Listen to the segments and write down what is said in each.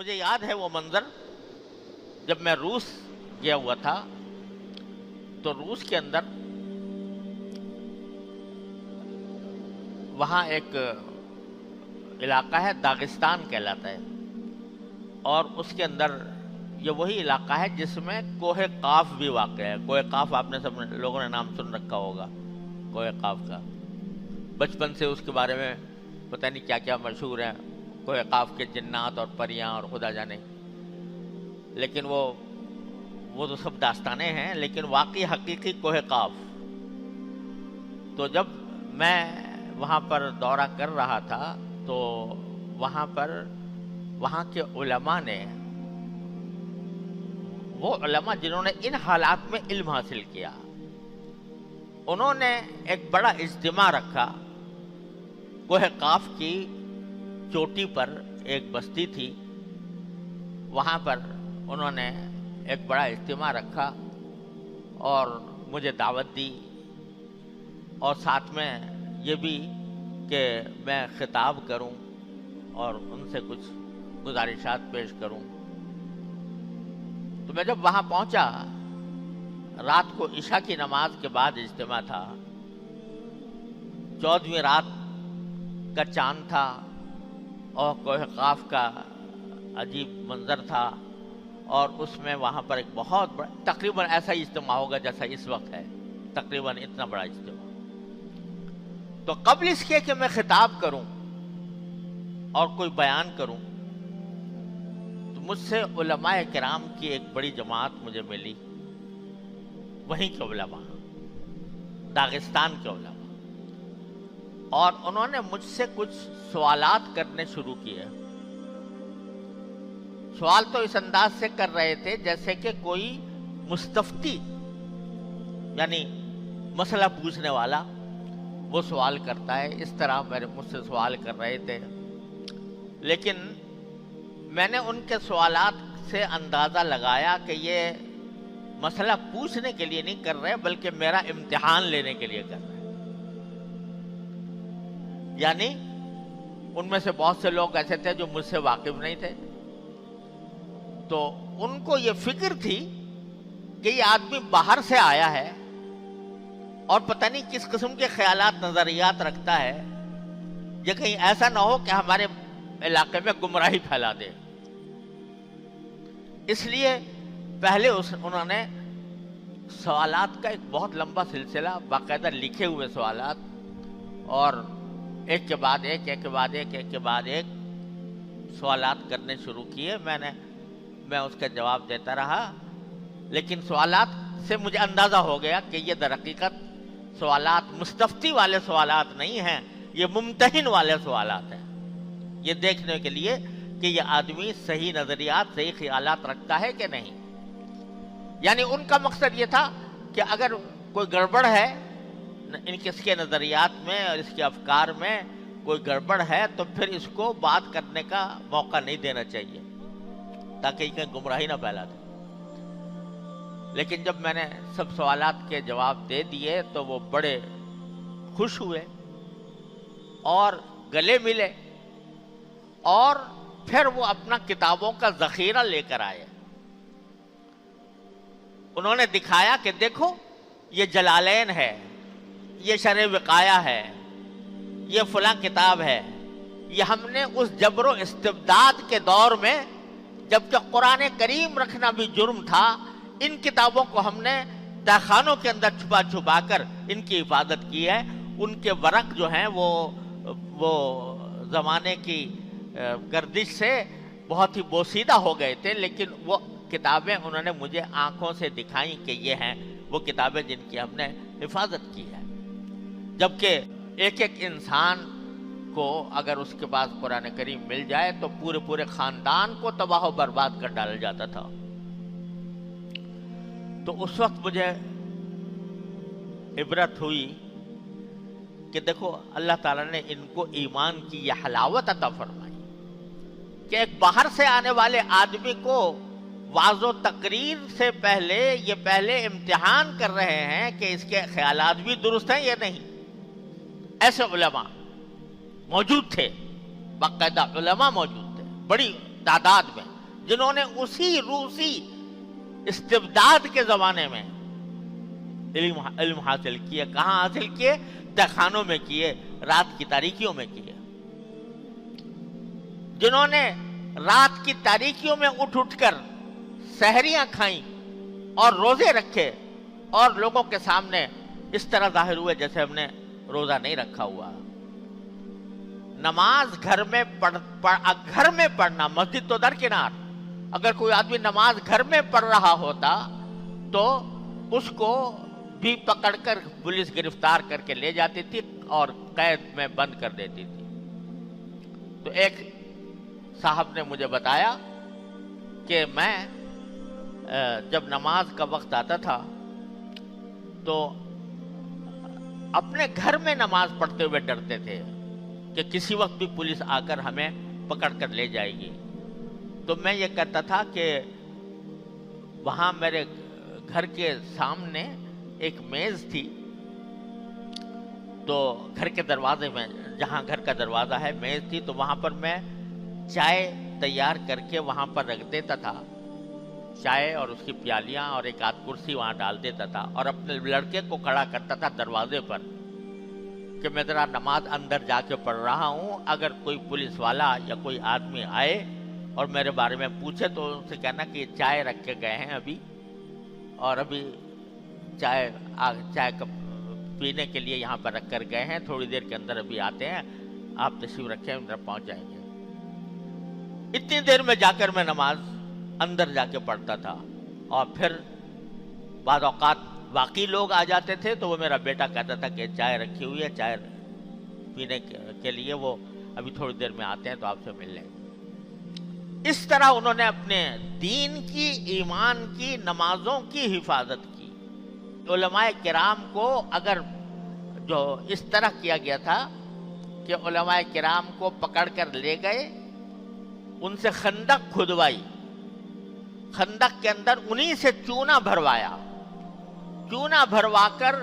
مجھے یاد ہے وہ منظر جب میں روس گیا ہوا تھا، تو روس کے اندر وہاں ایک علاقہ ہے داغستان کہلاتا ہے، اور اس کے اندر یہ وہی علاقہ ہے جس میں کوہ قاف بھی واقع ہے۔ کوہ قاف آپ نے سب لوگوں نے نام سن رکھا ہوگا کوہ قاف کا، بچپن سے اس کے بارے میں پتہ نہیں کیا کیا مشہور ہے، کوہ قاف کے جنات اور پریاں اور خدا جانے، لیکن وہ تو سب داستانیں ہیں، لیکن واقعی حقیقی کوہ قاف۔ تو جب میں وہاں پر دورہ کر رہا تھا تو وہاں پر وہاں کے علماء نے، وہ علماء جنہوں نے ان حالات میں علم حاصل کیا، انہوں نے ایک بڑا اجتماع رکھا۔ کوہ قاف کی چوٹی پر ایک بستی تھی، وہاں پر انہوں نے ایک بڑا اجتماع رکھا اور مجھے دعوت دی، اور ساتھ میں یہ بھی کہ میں خطاب کروں اور ان سے کچھ گزارشات پیش کروں۔ تو میں جب وہاں پہنچا، رات کو عشاء کی نماز کے بعد اجتماع تھا، 14ویں رات کا چاند تھا، اور کوہ قاف کا عجیب منظر تھا، اور اس میں وہاں پر ایک بہت بڑا، تقریباً ایسا ہی اجتماع ہوگا جیسا اس وقت ہے، تقریباً اتنا بڑا اجتماع۔ تو قبل اس کے کہ میں خطاب کروں اور کوئی بیان کروں، تو مجھ سے علماء کرام کی ایک بڑی جماعت مجھے ملی، وہیں کے علماء، داغستان کے علماء، اور انہوں نے مجھ سے کچھ سوالات کرنے شروع کیے۔ سوال تو اس انداز سے کر رہے تھے جیسے کہ کوئی مستفتی، یعنی مسئلہ پوچھنے والا وہ سوال کرتا ہے، اس طرح مجھ سے سوال کر رہے تھے۔ لیکن میں نے ان کے سوالات سے اندازہ لگایا کہ یہ مسئلہ پوچھنے کے لیے نہیں کر رہے، بلکہ میرا امتحان لینے کے لیے کر رہے ہیں۔ یعنی ان میں سے بہت سے لوگ ایسے تھے جو مجھ سے واقف نہیں تھے، تو ان کو یہ فکر تھی کہ یہ آدمی باہر سے آیا ہے اور پتہ نہیں کس قسم کے خیالات نظریات رکھتا ہے، یہ کہیں ایسا نہ ہو کہ ہمارے علاقے میں گمراہی پھیلا دے۔ اس لیے پہلے انہوں نے سوالات کا ایک بہت لمبا سلسلہ، باقاعدہ لکھے ہوئے سوالات، اور ایک کے بعد ایک، ایک کے بعد ایک، ایک کے بعد ایک سوالات کرنے شروع کیے۔ میں اس کا جواب دیتا رہا، لیکن سوالات سے مجھے اندازہ ہو گیا کہ یہ در حقیقت سوالات مستفتی والے سوالات نہیں ہیں، یہ ممتحن والے سوالات ہیں، یہ دیکھنے کے لیے کہ یہ آدمی صحیح نظریات، صحیح خیالات رکھتا ہے کہ نہیں۔ یعنی ان کا مقصد یہ تھا کہ اگر کوئی گڑبڑ ہے اس کے نظریات میں اور اس کے افکار میں کوئی گڑبڑ ہے، تو پھر اس کو بات کرنے کا موقع نہیں دینا چاہیے، تاکہ یہ گمراہی نہ پھیلا دے۔ لیکن جب میں نے سب سوالات کے جواب دے دیے تو وہ بڑے خوش ہوئے اور گلے ملے، اور پھر وہ اپنا کتابوں کا ذخیرہ لے کر آئے۔ انہوں نے دکھایا کہ دیکھو یہ جلالین ہے، یہ شرح وقایہ ہے، یہ فلاں کتاب ہے، یہ ہم نے اس جبر و استبداد کے دور میں، جبکہ قرآن کریم رکھنا بھی جرم تھا، ان کتابوں کو ہم نے تہخانوں کے اندر چھپا چھپا کر ان کی حفاظت کی ہے۔ ان کے ورق جو ہیں وہ زمانے کی گردش سے بہت ہی بوسیدہ ہو گئے تھے، لیکن وہ کتابیں انہوں نے مجھے آنکھوں سے دکھائیں کہ یہ ہیں وہ کتابیں جن کی ہم نے حفاظت کی ہے۔ جبکہ ایک ایک انسان کو اگر اس کے پاس قرآن کریم مل جائے تو پورے خاندان کو تباہ و برباد کر ڈالا جاتا تھا۔ تو اس وقت مجھے عبرت ہوئی کہ دیکھو اللہ تعالیٰ نے ان کو ایمان کی یہ حلاوت عطا فرمائی کہ ایک باہر سے آنے والے آدمی کو واضح و تقریر سے پہلے امتحان کر رہے ہیں کہ اس کے خیالات بھی درست ہیں یا نہیں۔ ایسے علماء موجود تھے، باقاعدہ علماء موجود تھے بڑی تعداد میں، جنہوں نے اسی روسی استبداد کے زمانے میں علم حاصل کیے. کہاں حاصل کیے؟ تہخانوں میں کیے, رات کی تاریکیوں میں کیے. جنہوں نے رات کی تاریکیوں میں اٹھ کر سحریاں کھائیں اور روزے رکھے اور لوگوں کے سامنے اس طرح ظاہر ہوئے جیسے ہم نے روزہ نہیں رکھا ہوا. نماز گھر میں پڑھنا, مسجد تو درکنار, اگر کوئی آدمی نماز گھر میں پڑھ رہا ہوتا تو اس کو بھی پکڑ کر پولیس گرفتار کر کے لے جاتی تھی اور قید میں بند کر دیتی تھی. تو ایک صاحب نے مجھے بتایا کہ میں جب نماز کا وقت آتا تھا تو اپنے گھر میں نماز پڑھتے ہوئے ڈرتے تھے کہ کسی وقت بھی پولیس آ کر ہمیں پکڑ کر لے جائے گی. تو میں یہ کہتا تھا کہ وہاں میرے گھر کے سامنے ایک میز تھی, تو گھر کے دروازے میں, جہاں گھر کا دروازہ ہے, میز تھی, تو وہاں پر میں چائے تیار کر کے وہاں پر رکھ دیتا تھا, چائے اور اس کی پیالیاں اور ایک آدھ کرسی وہاں ڈال دیتا تھا, اور اپنے لڑکے کو کھڑا کرتا تھا دروازے پر کہ میں ذرا نماز اندر جا کے پڑھ رہا ہوں, اگر کوئی پولیس والا یا کوئی آدمی آئے اور میرے بارے میں پوچھے تو ان سے کہنا کہ یہ چائے رکھ کے گئے ہیں ابھی, اور ابھی چائے پینے کے لیے یہاں پر رکھ کر گئے ہیں, تھوڑی دیر کے اندر ابھی آتے ہیں, آپ تشریف رکھیں, اندر پہنچ جائیں گے. اتنی دیر میں جا کر میں نماز اندر جا کے پڑھتا تھا. اور پھر بعض اوقات باقی لوگ آ جاتے تھے تو وہ میرا بیٹا کہتا تھا کہ چائے رکھی ہوئی ہے, چائے پینے کے لیے وہ ابھی تھوڑی دیر میں آتے ہیں تو آپ سے مل لیں گے. اس طرح انہوں نے اپنے دین کی, ایمان کی, نمازوں کی حفاظت کی. علماء کرام کو اگر جو اس طرح کیا گیا تھا کہ علماء کرام کو پکڑ کر لے گئے, ان سے خندق کھدوائی, خندق کے اندر انہی سے چونا بھروایا, چونا بھروا کر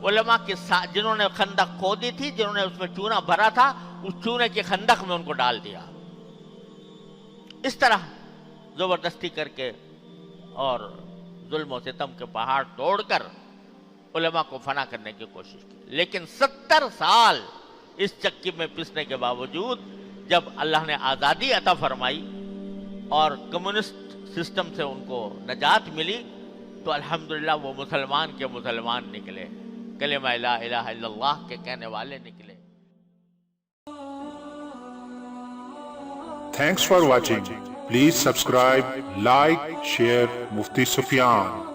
علماء کے ساتھ جنہوں نے خندق کھودی تھی, جنہوں نے اس میں چونا بھرا تھا, اس چونے کی خندق میں ان کو ڈال دیا. اس طرح زبردستی کر کے اور ظلم و ستم کے پہاڑ توڑ کر علماء کو فنا کرنے کی کوشش کی. لیکن 70 سال اس چکی میں پسنے کے باوجود جب اللہ نے آزادی عطا فرمائی اور کمیونسٹ سسٹم سے ان کو نجات ملی تو الحمدللہ وہ مسلمان کے مسلمان نکلے, کلمہ لا الہ الا اللہ کے کہنے والے نکلے. Thanks for watching. Please subscribe, like, share Mufti Sufyan.